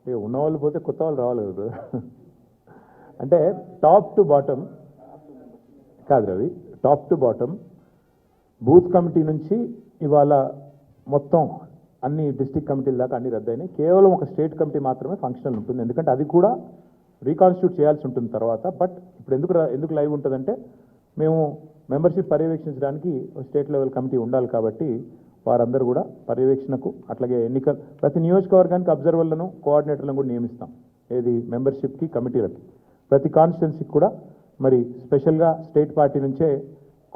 ఇక ఉన్నవాళ్ళు పోతే కొత్త వాళ్ళు రావాలి కదా అంటే టాప్ టు బాటమ్ కాదు Ravi, top to bottom booth committee నుంచి ఇవాళ మొత్తం అన్ని డిస్ట్రిక్ట్ కమిటీల దాకా అన్ని రద్దయినాయి. కేవలం ఒక స్టేట్ కమిటీ మాత్రమే ఫంక్షనల్ ఉంటుంది, ఎందుకంటే అది కూడా రీకాన్స్టిట్యూట్ చేయాల్సి ఉంటుంది తర్వాత. బట్ ఇప్పుడు ఎందుకు లైవ్ ఉంటుందంటే మేము మెంబర్షిప్ పర్యవేక్షించడానికి స్టేట్ లెవెల్ కమిటీ ఉండాలి కాబట్టి వారందరూ కూడా పర్యవేక్షణకు, అట్లాగే ఎన్నికలు ప్రతి నియోజకవర్గానికి అబ్జర్వర్లను కోఆర్డినేటర్లను కూడా నియమిస్తాం. ఏది మెంబర్షిప్కి కమిటీలకి ప్రతి కాన్స్టిట్యున్సీకి కూడా మరి స్పెషల్గా స్టేట్ పార్టీ నుంచే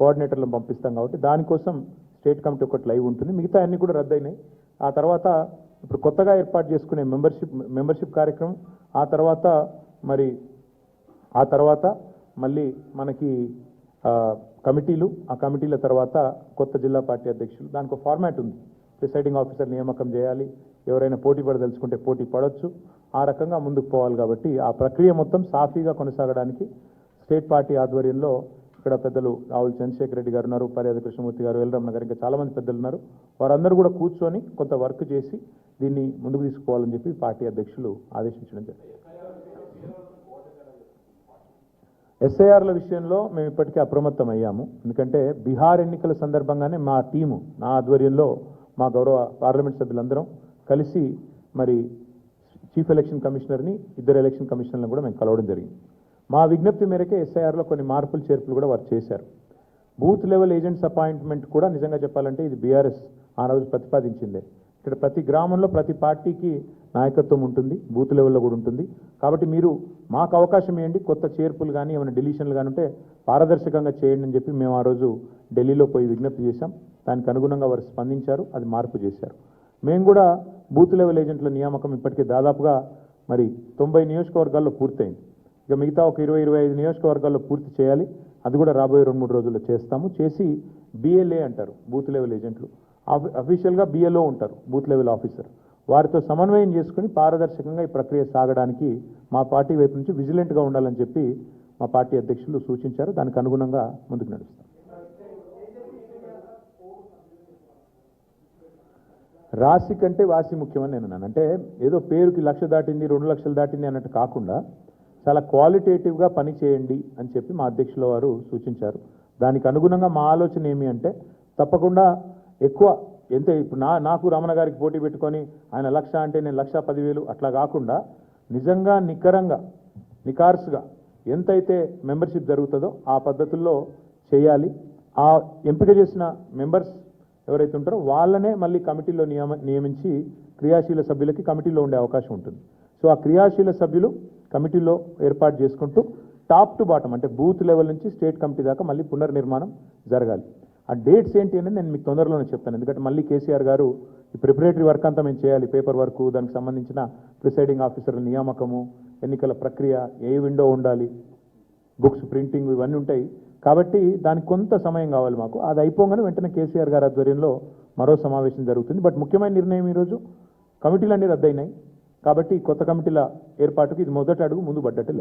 కోఆర్డినేటర్లను పంపిస్తాం కాబట్టి దానికోసం స్టేట్ కమిటీ ఒకటి లైవ్ ఉంటుంది. మిగతా అన్నీ కూడా రద్దయినాయి. ఆ తర్వాత ఇప్పుడు కొత్తగా ఏర్పాటు చేసుకునే మెంబర్షిప్ కార్యక్రమం, ఆ తర్వాత మళ్ళీ మనకి కమిటీలు, ఆ కమిటీల తర్వాత కొత్త జిల్లా పార్టీ అధ్యక్షులు, దానికి ఒక ఫార్మాట్ ఉంది. ప్రిసైడింగ్ ఆఫీసర్ నియామకం చేయాలి, ఎవరైనా పోటీ పడదలుచుకుంటే పోటీ పడవచ్చు, ఆ రకంగా ముందుకు పోవాలి. కాబట్టి ఆ ప్రక్రియ మొత్తం సాఫీగా కొనసాగడానికి స్టేట్ పార్టీ ఆధ్వర్యంలో ఇక్కడ పెద్దలు రావుల చంద్రశేఖర్ రెడ్డి గారు ఉన్నారు, పర్యాద కృష్ణమూర్తి గారు, ఎల్రమణ గారు, ఇంకా చాలామంది పెద్దలు ఉన్నారు. వారందరూ కూడా కూర్చొని కొంత వర్క్ చేసి దీన్ని ముందుకు తీసుకుపోవాలని చెప్పి పార్టీ అధ్యక్షులు ఆదేశించడం జరిగింది. ఎస్ఐఆర్ల విషయంలో మేము ఇప్పటికే అప్రమత్తం అయ్యాము. ఎందుకంటే బీహార్ ఎన్నికల సందర్భంగానే మా టీము, నా ఆధ్వర్యంలో మా గౌరవ పార్లమెంట్ సభ్యులందరం కలిసి మరి చీఫ్ ఎలక్షన్ కమిషనర్ని, ఇద్దరు ఎలక్షన్ కమిషనర్లను కూడా మేము కలవడం జరిగింది. మా విజ్ఞప్తి మేరకే ఎస్ఐఆర్లో కొన్ని మార్పులు చేర్పులు కూడా వారు చేశారు. బూత్ లెవెల్ ఏజెంట్స్ అపాయింట్మెంట్ కూడా నిజంగా చెప్పాలంటే ఇది బీఆర్ఎస్ ఆ రోజు ప్రతిపాదించిందే. ఇక్కడ ప్రతి గ్రామంలో ప్రతి పార్టీకి నాయకత్వం ఉంటుంది, బూత్ లెవెల్లో కూడా ఉంటుంది. కాబట్టి మీరు మాకు అవకాశం ఇవ్వండి, కొత్త చేర్పులు కానీ ఏమైనా డిలీషన్లు కానీ ఉంటే పారదర్శకంగా చేయండి అని చెప్పి మేము ఆ రోజు ఢిల్లీలో పోయి విజ్ఞప్తి చేశాం. దానికి అనుగుణంగా వారు స్పందించారు, అది మార్పు చేశారు. మేము కూడా బూత్ లెవెల్ ఏజెంట్ల నియామకం ఇప్పటికే దాదాపుగా మరి 90 నియోజకవర్గాల్లో పూర్తయింది. ఇక మిగతా ఒక 20-25 నియోజకవర్గాల్లో పూర్తి చేయాలి. అది కూడా రాబోయే 2-3 రోజుల్లో చేస్తాము. చేసి BLA అంటారు బూత్ లెవెల్ ఏజెంట్లు, అఫీషియల్గా BLO ఉంటారు బూత్ లెవెల్ ఆఫీసర్. వారితో సమన్వయం చేసుకుని పారదర్శకంగా ఈ ప్రక్రియ సాగడానికి మా పార్టీ వైపు నుంచి విజిలెంట్గా ఉండాలని చెప్పి మా పార్టీ అధ్యక్షులు సూచించారు. దానికి అనుగుణంగా ముందుకు నడుస్తాం. రాశి కంటే వాసి ముఖ్యమని నేను అన్నాను. అంటే ఏదో పేరుకి 1,00,000 దాటింది, 2 లక్షలు దాటింది అన్నట్టు కాకుండా చాలా క్వాలిటేటివ్గా పని చేయండి అని చెప్పి మా అధ్యక్షుల వారు సూచించారు. దానికి అనుగుణంగా మా ఆలోచన ఏమి అంటే తప్పకుండా ఎక్కువ ఎంత ఇప్పుడు నాకు రమణ గారికి పోటీ పెట్టుకొని ఆయన 1,00,000 అంటే నేను 1,10,000 అట్లా కాకుండా నిజంగా నికార్సుగా ఎంతైతే మెంబర్షిప్ జరుగుతుందో ఆ పద్ధతుల్లో చేయాలి. ఆ ఎంపిక చేసిన మెంబర్స్ ఎవరైతే ఉంటారో వాళ్ళనే మళ్ళీ కమిటీలో నియమించి క్రియాశీల సభ్యులకి కమిటీలో ఉండే అవకాశం ఉంటుంది. సో ఆ క్రియాశీల సభ్యులు కమిటీలో ఏర్పాటు చేసుకుంటూ టాప్ టు బాటం అంటే బూత్ లెవెల్ నుంచి స్టేట్ కమిటీ దాకా మళ్ళీ పునర్నిర్మాణం జరగాలి. ఆ డేట్స్ ఏంటి అనేది నేను మీకు తొందరలోనే చెప్తాను. ఎందుకంటే మళ్ళీ కేసీఆర్ గారు ఈ ప్రిపరేటరీ వర్క్ అంతా మేము చేయాలి, పేపర్ వర్క్, దానికి సంబంధించిన ప్రిసైడింగ్ ఆఫీసర్ల నియామకము, ఎన్నికల ప్రక్రియ, ఏ విండో ఉండాలి, బుక్స్ ప్రింటింగ్, ఇవన్నీ ఉంటాయి. కాబట్టి దానికి కొంత సమయం కావాలి మాకు. అది అయిపోగానే వెంటనే కేసీఆర్ గారి ఆధ్వర్యంలో మరో సమావేశం జరుగుతుంది. బట్ ముఖ్యమైన నిర్ణయం ఈరోజు కమిటీలన్నీ రద్దయినాయి కాబట్టి కొత్త కమిటీల ఏర్పాటుకి ఇది మొదటి అడుగు ముందు పడ్డట్టు.